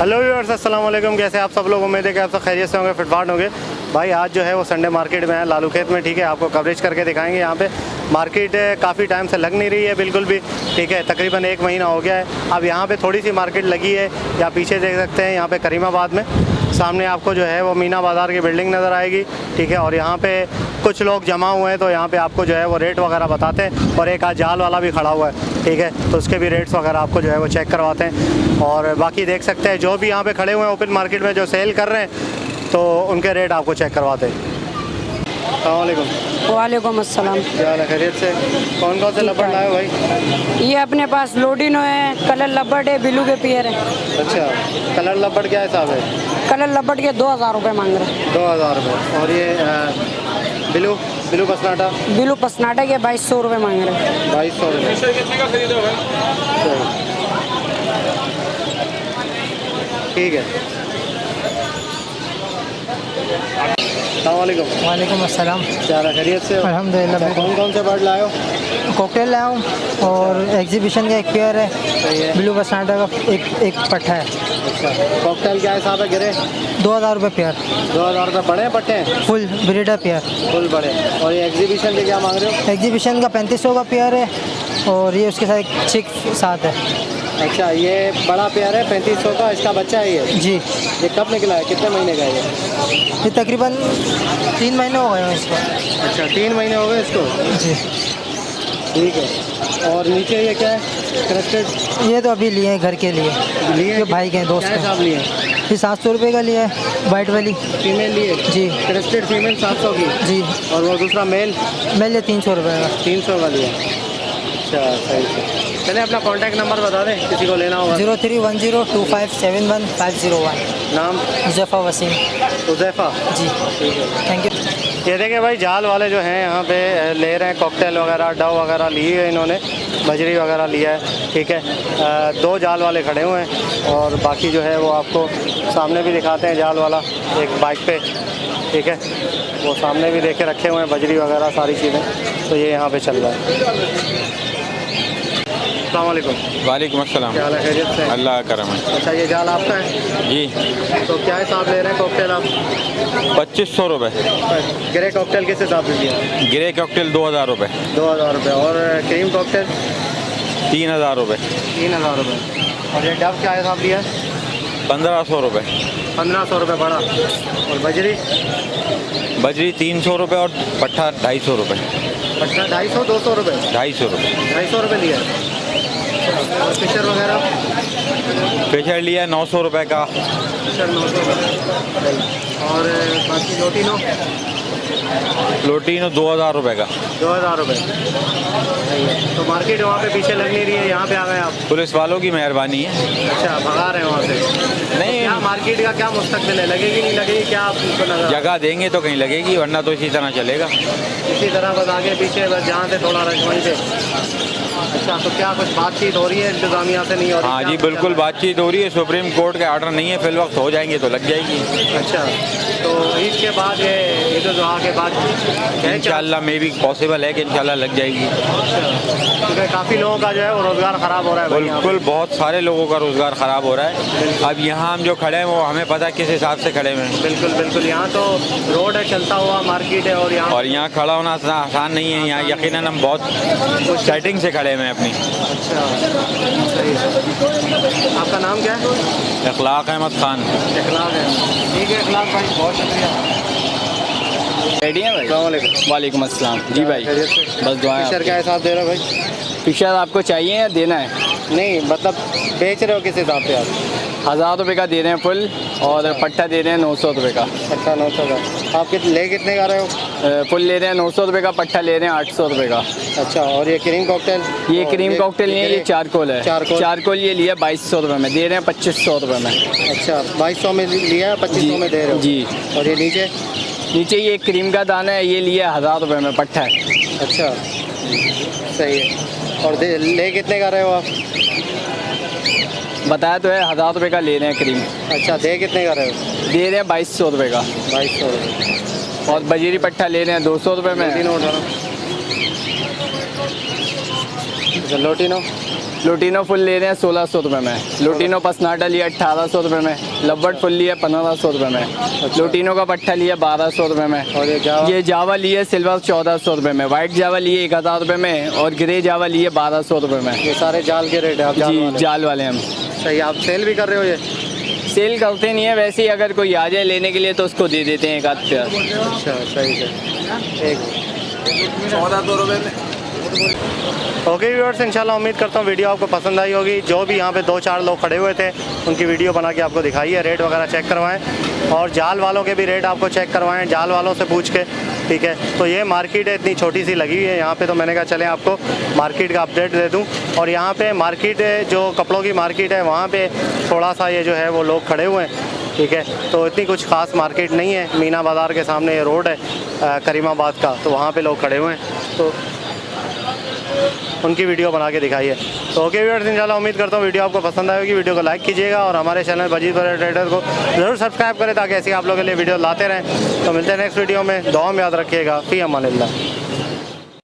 Hello viewers, अस्सलाम वालेकुम। कैसे आप सब लोग? उम्मीद है कि आप सब खैरियत से होंगे, फिटफाट होंगे। भाई आज जो है वो संडे मार्केट में है लालू खेत में, ठीक है। आपको कवरेज करके दिखाएंगे। यहाँ पे मार्केट काफ़ी टाइम से लग नहीं रही है बिल्कुल भी, ठीक है। तकरीबन 1 महीना हो गया है। अब यहाँ पे थोड़ी सी मार्केट लगी है, या पीछे देख सकते हैं यहाँ पे करीमाबाद में सामने आपको जो है वो मीना बाज़ार की बिल्डिंग नज़र आएगी, ठीक है। और यहाँ पे कुछ लोग जमा हुए हैं, तो यहाँ पे आपको जो है वो रेट वगैरह बताते हैं। और एक आज जाल वाला भी खड़ा हुआ है, ठीक है, तो उसके भी रेट्स वगैरह आपको जो है वो चेक करवाते हैं। और बाकी देख सकते हैं जो भी यहाँ पे खड़े हुए हैं ओपन मार्केट में जो सेल कर रहे हैं, तो उनके रेट आपको चेक करवाते हैं। अस्सलाम वालेकुम। वालेकुम अस्सलाम। क्या हाल है? खैरियत से? कौन कौन से लब्बड़ लाए हो भाई? ये अपने पास लोडिनो है, कलर लब्बड़ है, बिलू के पेयर है। अच्छा, कलर लब्बड़ क्या हिसाब है? कलर लब्बड़ के 2000 रुपये मांग रहे हैं। 2000 रुपये। और ये बिलू बिलू पसनाटा? बिलू पसनाटा के 2200 रुपये मांग रहे हैं। 2200 रुपये। ठीक है। अस्सलाम वालेकुम। वालेकुम अस्सलाम। क्या हाल है? खैरियत से हो? अल्हम्दुलिल्लाह। कौन कौन से बर्ड लाए हो? कॉकटेल लाया हूँ और एग्जीबिशन का एक पेयर है, सही है। बिलू पसनाटा का एक पट्ठा है। अच्छा, कॉकटेल क्या हिसाब है? गिरे 2000 रुपये पेयर। 2000 रुपये बड़े हैं पट्टे हैं? Full breeder pair. फुल बड़े। और ये एग्जीबिशन के क्या मांग रहे हो? एग्जीबिशन का 3500 का पेयर है, और ये उसके साथ एक चिक साथ है। अच्छा, ये बड़ा पेयर है 3500 का, इसका बच्चा है ये? जी। ये कब निकला है? कितने महीने का है ये? ये तकरीबन 3 महीने हो गए हैं इसको। अच्छा, 3 महीने हो गए इसको? जी। ठीक है। और नीचे ये क्या है? क्रेस्टेड? ये तो अभी लिए हैं घर के लिए, लिए जो भाई के हैं, दोस्त क्या हैं। हिसाब लिए? ये 700 रुपये का लिया है, वाइट वाली। फीमेल लिए? जी। क्रेस्टेड फीमेल 700 की? जी। और वो दूसरा मेल? मेल ये 300 रुपये का। 300 का लिया। अच्छा, सही से। चले अपना कॉन्टैक्ट नंबर बता दें किसी को लेना होगा। 03102571 नाम? हुज़ैफ़ा वसीम। हुज़ैफ़ा? जी। ठीक है, थैंक यू। ये देखें भाई, जाल वाले जो हैं यहाँ पे ले रहे हैं कॉकटेल वगैरह, डव वगैरह ली है इन्होंने, बजरी वगैरह लिया है, ठीक है। 2 जाल वाले खड़े हुए हैं, और बाकी जो है वो आपको सामने भी दिखाते हैं जाल वाला एक बाइक पे, ठीक है। वो सामने भी देखे रखे हुए हैं बजरी वगैरह सारी चीज़ें, तो ये यहाँ पे चल रहा है। अस्सलाम वालेकुम। वालेकुम अस्सलाम। क्या हाल है? खैरियत से? अल्लाह का करम है। अच्छा, ये जाल आपका है? जी। तो क्या हिसाब ले रहे हैं कॉकटेल आप? 2500 रुपये। ग्रे कॉकटेल किस हिसाब से दिया? ग्रे कॉकटेल 2000 रुपये। 2000 रुपये। और क्रीम कॉकटेल? 3000 रुपये। 3000 रुपये। और ये डव क्या हिसाब लिया है? 1500 रुपये। 1500 रुपये बड़ा। और बजरी? बजरी 300 रुपये और पट्ठा 250 रुपये। पट्टा 250, 200 रुपये? 250 रुपये। 250 रुपये लिया है। और फिशर वगैरह? फेशर लिया 900 रुपये का। फिशर 900 रुपये। और बाकी लोटिनो? लोटीनो 2000 रुपये का। 2000 रुपये। सही है। तो मार्केट वहाँ पे पीछे लग नहीं रही है, यहाँ पे आ गए आप? पुलिस वालों की मेहरबानी है। अच्छा, भगा रहे हैं वहाँ से? नहीं, क्या मार्केट का क्या मुस्तकबिल है? लगेगी नहीं लगेगी क्या आपको नजर? जगह देंगे तो कहीं लगेगी, वरना तो इसी तरह चलेगा। इसी तरह बस आगे पीछे, बस जहाँ से थोड़ा रश वहीं पे। अच्छा, तो क्या कुछ बातचीत हो रही है इंतजामिया से? नहीं हो रही? हाँ क्या जी, पता बिल्कुल चल रहा बातचीत हो रही है। सुप्रीम कोर्ट के ऑर्डर नहीं है फिल वक्त, हो जाएंगे तो लग जाएगी। है? अच्छा, तो ईद के बाद ये ईद उल जुहा के बाद है क्या? इंशाल्लाह मे भी पॉसिबल है कि इंशाल्लाह लग जाएगी। अच्छा, क्योंकि काफ़ी लोगों का जो है वो रोज़गार ख़राब हो रहा है भाई यहाँ पे। बिल्कुल, बहुत सारे लोगों का रोज़गार ख़राब हो रहा है। अब यहाँ हम जो खड़े हैं वो हमें पता है किस हिसाब से खड़े हुए हैं। बिल्कुल बिल्कुल। यहाँ तो रोड है, चलता हुआ मार्केट है, और यहाँ खड़ा होना आसान नहीं है। यहाँ यकीनन हम बहुत सेटिंग से खड़े हुए हैं अपनी। अच्छा, सही है। आपका नाम क्या है? इखलाक अहमद खान। इखलाक है। ठीक है इखलाक भाई, बहुत शुक्रिया। रेडी है भाई? अस्सलाम वालेकुम। वालेकुम अस्सलाम। जी भाई, खैरियत से? बस दुआएं। फिशर क्या हिसाब दे रहे हो भाई? फिशर आपको चाहिए या देना है? नहीं मतलब बेच रहे हो किस हिसाब से आप? 1000 रुपये का दे रहे हैं फुल, और पट्टा दे रहे हैं 900 रुपये का। अच्छा, 900 का। आप ले कितने का रहे हो? फुल ले रहे हैं 900 रुपये का, पट्टा ले रहे हैं 800 रुपये का। अच्छा, और ये क्रीम कॉकटेल? ये क्रीम कॉकटेल नहीं है, ये चारकोल है। चारकोल ये लिया 2200 रुपये में, दे रहे हैं 2500 रुपये में। अच्छा, 2200 में लिया, 2500 में दे रहे हो? जी। और ये नीचे? नीचे ये क्रीम का दाना है, ये लिया 1000 रुपये में, पट्टा है। अच्छा, सही है। और ले कितने का रहे हो आप? बताया तो है, 1000 रुपये का ले रहे हैं क्रीम। अच्छा, दे कितने का रहे हो? दे रहे हैं 2200 रुपये का। 2200 रुपये। और बजीरी पट्टा ले रहे हैं 200 रुपये में। लोटिनो? लुटिनो फुल ले रहे हैं 1600 रुपये में। लुटिनो पसनाटा लिया 1800 रुपये में। लब्बट फुल लिया 1500 रुपये में। लुटिनो का पट्टा लिया 1200 रुपये में। और ये जावा लिए सिल्वर 1400 रुपये में। वाइट जावा लिए 1000 रुपये में। और ग्रे जावा लिए 1200 रुपये में। ये सारे जाल के रेट है आप जी जाल वाले हम। सही, आप सेल भी कर रहे हो ये? सेल करते नहीं है, वैसे ही अगर कोई आ जाए लेने के लिए तो उसको दे देते हैं एक आध पेयर। अच्छा सही है। एक 1400 रुपये में। ओके व्यूअर्स, इंशाल्लाह उम्मीद करता हूँ वीडियो आपको पसंद आई होगी। जो भी यहाँ पे 2-4 लोग खड़े हुए थे उनकी वीडियो बना के आपको दिखाई है, रेट वगैरह चेक करवाएं और जाल वालों के भी रेट आपको चेक करवाएं, जाल वालों से पूछ के, ठीक है। तो ये मार्केट है, इतनी छोटी सी लगी हुई है यहाँ पे, तो मैंने कहा चलें आपको मार्केट का अपडेट दे दूँ। और यहाँ पे मार्केट जो कपड़ों की मार्केट है वहाँ पे थोड़ा सा ये जो है वो लोग खड़े हुए हैं, ठीक है। तो इतनी कुछ ख़ास मार्केट नहीं है। मीना बाज़ार के सामने ये रोड है करीमाबाद का, तो वहाँ पे लोग खड़े हुए हैं, तो उनकी वीडियो बना के दिखाई है। तो ओके व्यूअर्स, इंशाल्लाह उम्मीद करता हूँ वीडियो आपको पसंद आएगी। वीडियो को लाइक कीजिएगा और हमारे चैनल बजीद ट्रेडर को ज़रूर सब्सक्राइब करें ताकि ऐसे आप लोगों के लिए वीडियो लाते रहें। तो मिलते हैं नेक्स्ट वीडियो में। दुआ में याद रखिएगा। फ़ी अमानिल्लाह।